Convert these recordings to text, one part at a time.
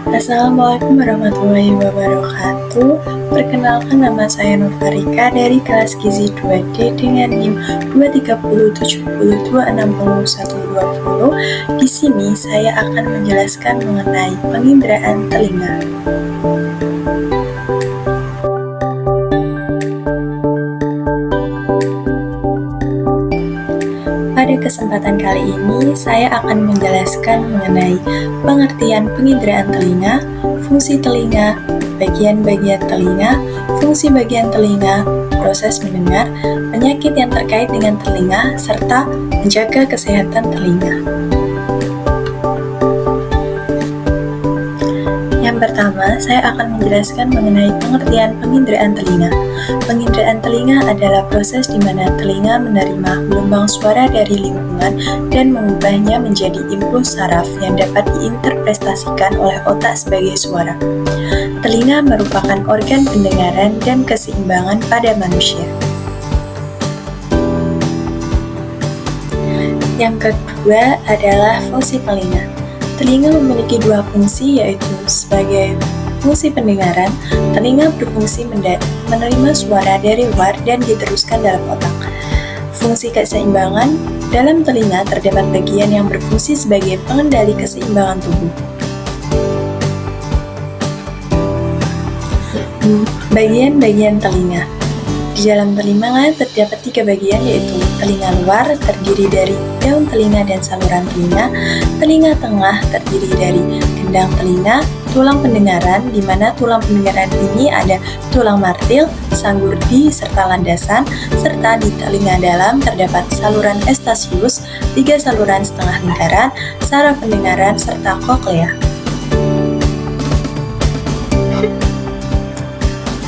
Assalamualaikum warahmatullahi wabarakatuh. Perkenalkan, nama saya Nurfarika dari kelas Gizi 2D dengan NIM 23070260120. Di sini saya akan menjelaskan mengenai penginderaan telinga. Pada kesempatan kali ini, saya akan menjelaskan mengenai pengertian penginderaan telinga, fungsi telinga, bagian-bagian telinga, fungsi bagian telinga, proses mendengar, penyakit yang terkait dengan telinga, serta menjaga kesehatan telinga. Yang pertama, saya akan menjelaskan mengenai pengertian penginderaan telinga. Penginderaan telinga adalah proses di mana telinga menerima gelombang suara dari lingkungan dan mengubahnya menjadi impuls saraf yang dapat diinterpretasikan oleh otak sebagai suara. Telinga merupakan organ pendengaran dan keseimbangan pada manusia. Yang kedua adalah fungsi telinga. Telinga memiliki dua fungsi, yaitu sebagai fungsi pendengaran. Telinga berfungsi menerima suara dari luar dan diteruskan dalam otak. Fungsi keseimbangan, dalam telinga terdapat bagian yang berfungsi sebagai pengendali keseimbangan tubuh. Bagian-bagian telinga. Di dalam telinga terdapat 3 bagian, yaitu telinga luar terdiri dari daun telinga dan saluran telinga, telinga tengah terdiri dari gendang telinga, tulang pendengaran, di mana tulang pendengaran ini ada tulang martil, sanggurdi, serta landasan, serta di telinga dalam terdapat saluran Eustachius, 3 saluran setengah lingkaran, saraf pendengaran, serta koklea.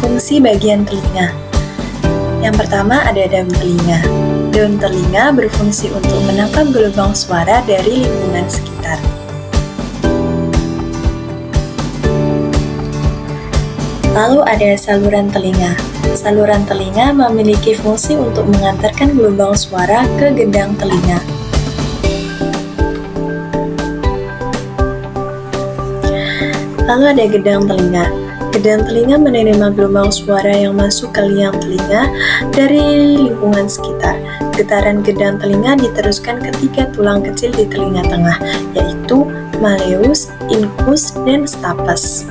Fungsi bagian telinga. Yang pertama ada daun telinga. Daun telinga berfungsi untuk menangkap gelombang suara dari lingkungan sekitar. Lalu ada saluran telinga. Saluran telinga memiliki fungsi untuk mengantarkan gelombang suara ke gendang telinga. Lalu ada gendang telinga. Gendang telinga menerima gelombang suara yang masuk ke liang telinga dari lingkungan sekitar. Getaran gendang telinga diteruskan ke 3 tulang kecil di telinga tengah, yaitu malleus, incus, dan stapes.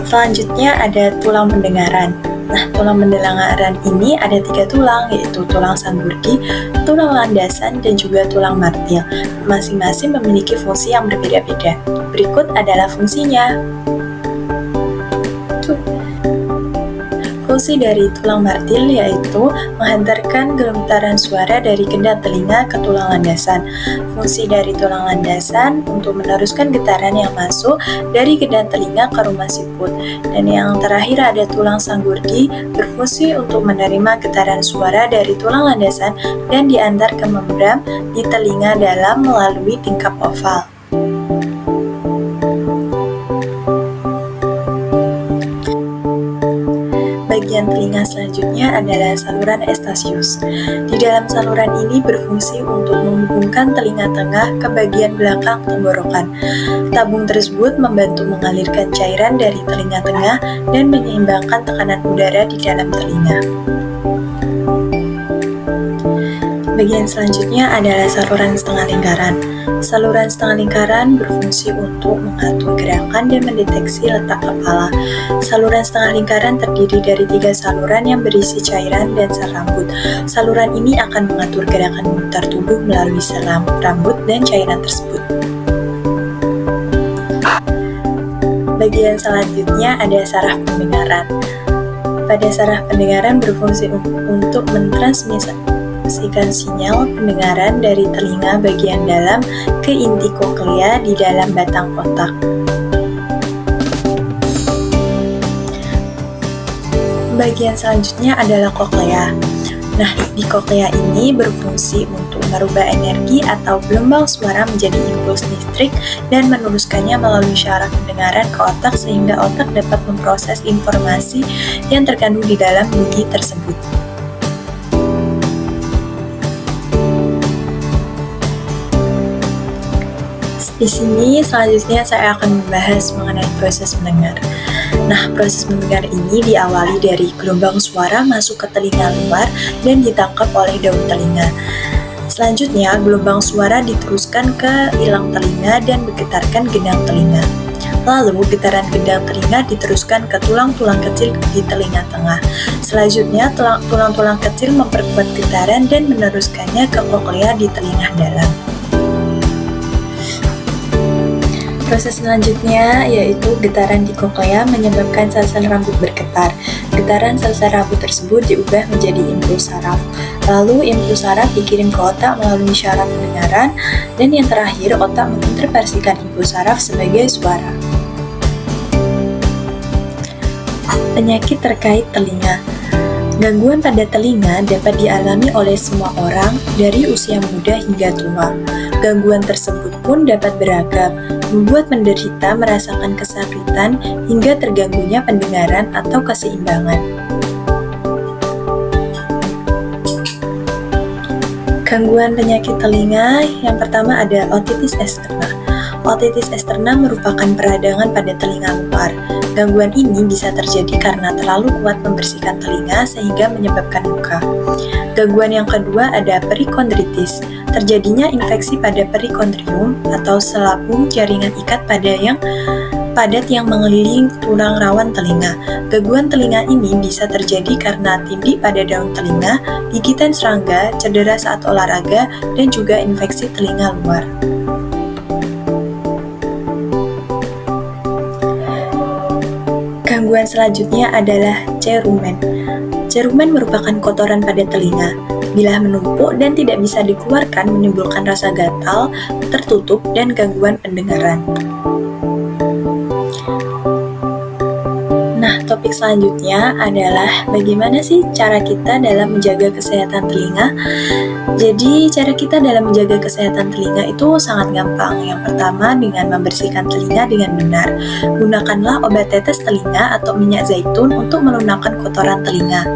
Selanjutnya ada tulang pendengaran. Nah, tulang pendengaran ini ada 3 tulang, yaitu tulang sanggurdi, tulang landasan, dan juga tulang martil. Masing-masing memiliki fungsi yang berbeda-beda. Berikut adalah fungsinya. Fungsi dari tulang martil yaitu menghantarkan getaran suara dari gendang telinga ke tulang landasan. Fungsi dari tulang landasan untuk meneruskan getaran yang masuk dari gendang telinga ke rumah siput. Dan yang terakhir ada tulang sanggurdi, berfungsi untuk menerima getaran suara dari tulang landasan dan diantar ke membran di telinga dalam melalui tingkap oval. Bagian telinga selanjutnya adalah saluran Eustachius. Di dalam saluran ini berfungsi untuk menghubungkan telinga tengah ke bagian belakang tenggorokan. Tabung tersebut membantu mengalirkan cairan dari telinga tengah dan menyeimbangkan tekanan udara di dalam telinga. Bagian selanjutnya adalah saluran setengah lingkaran. Saluran setengah lingkaran berfungsi untuk mengatur gerakan dan mendeteksi letak kepala. Saluran setengah lingkaran terdiri dari 3 saluran yang berisi cairan dan sel rambut. Saluran ini akan mengatur gerakan memutar tubuh melalui sel rambut dan cairan tersebut. Bagian selanjutnya ada saraf pendengaran. Pada saraf pendengaran berfungsi untuk mentransmisikan sinyal pendengaran dari telinga bagian dalam ke inti koklea di dalam batang otak. Bagian selanjutnya adalah koklea. Nah, di koklea ini berfungsi untuk merubah energi atau gelombang suara menjadi impuls listrik dan meneruskannya melalui syaraf pendengaran ke otak sehingga otak dapat memproses informasi yang terkandung di dalam bunyi tersebut. Di sini selanjutnya saya akan membahas mengenai proses mendengar. Nah, proses mendengar ini diawali dari gelombang suara masuk ke telinga luar dan ditangkap oleh daun telinga. Selanjutnya, gelombang suara diteruskan ke ilang telinga dan bergetarkan gendang telinga. Lalu, getaran gendang telinga diteruskan ke tulang-tulang kecil di telinga tengah. Selanjutnya, tulang-tulang kecil memperkuat getaran dan meneruskannya ke koklea di telinga dalam. Proses selanjutnya yaitu getaran di koklea menyebabkan sel-sel rambut bergetar. Getaran sel-sel rambut tersebut diubah menjadi impuls saraf. Lalu impuls saraf dikirim ke otak melalui syaraf pendengaran, dan yang terakhir otak menginterpretasikan impuls saraf sebagai suara. Penyakit terkait telinga. Gangguan pada telinga dapat dialami oleh semua orang dari usia muda hingga tua. Gangguan tersebut pun dapat beragam, membuat penderita merasakan kesakitan hingga terganggunya pendengaran atau keseimbangan. Gangguan penyakit telinga yang pertama ada otitis eksterna. Otitis eksterna merupakan peradangan pada telinga luar. Gangguan ini bisa terjadi karena terlalu kuat membersihkan telinga sehingga menyebabkan luka. Gangguan yang kedua ada perikondritis. Terjadinya infeksi pada perikondrium atau selapung jaringan ikat padat yang mengelilingi tulang rawan telinga. Gangguan telinga ini bisa terjadi karena tindih pada daun telinga, gigitan serangga, cedera saat olahraga, dan juga infeksi telinga luar. Gangguan selanjutnya adalah cerumen. Cerumen merupakan kotoran pada telinga. Bila menumpuk dan tidak bisa dikeluarkan, menimbulkan rasa gatal, tertutup, dan gangguan pendengaran. Nah, topik selanjutnya adalah bagaimana sih cara kita dalam menjaga kesehatan telinga? Jadi, cara kita dalam menjaga kesehatan telinga itu sangat gampang. Yang pertama, dengan membersihkan telinga dengan benar. Gunakanlah obat tetes telinga atau minyak zaitun untuk melunakkan kotoran telinga.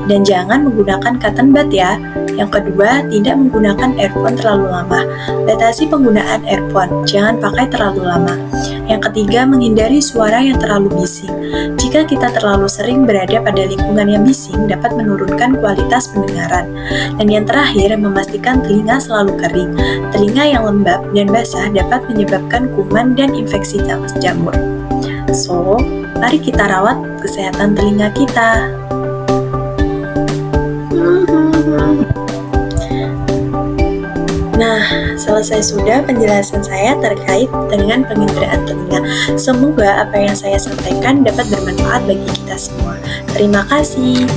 Dan jangan menggunakan cotton bud ya. Yang kedua, tidak menggunakan earphone terlalu lama. Batasi penggunaan earphone, jangan pakai terlalu lama. Yang ketiga, menghindari suara yang terlalu bising. Jika kita terlalu sering berada pada lingkungan yang bising, dapat menurunkan kualitas pendengaran. Dan yang terakhir, memastikan telinga selalu kering. Telinga yang lembab dan basah dapat menyebabkan kuman dan infeksi jamur. So, mari kita rawat kesehatan telinga kita. Nah, selesai sudah penjelasan saya terkait dengan penginderaan telinga. Semoga apa yang saya sampaikan dapat bermanfaat bagi kita semua. Terima kasih.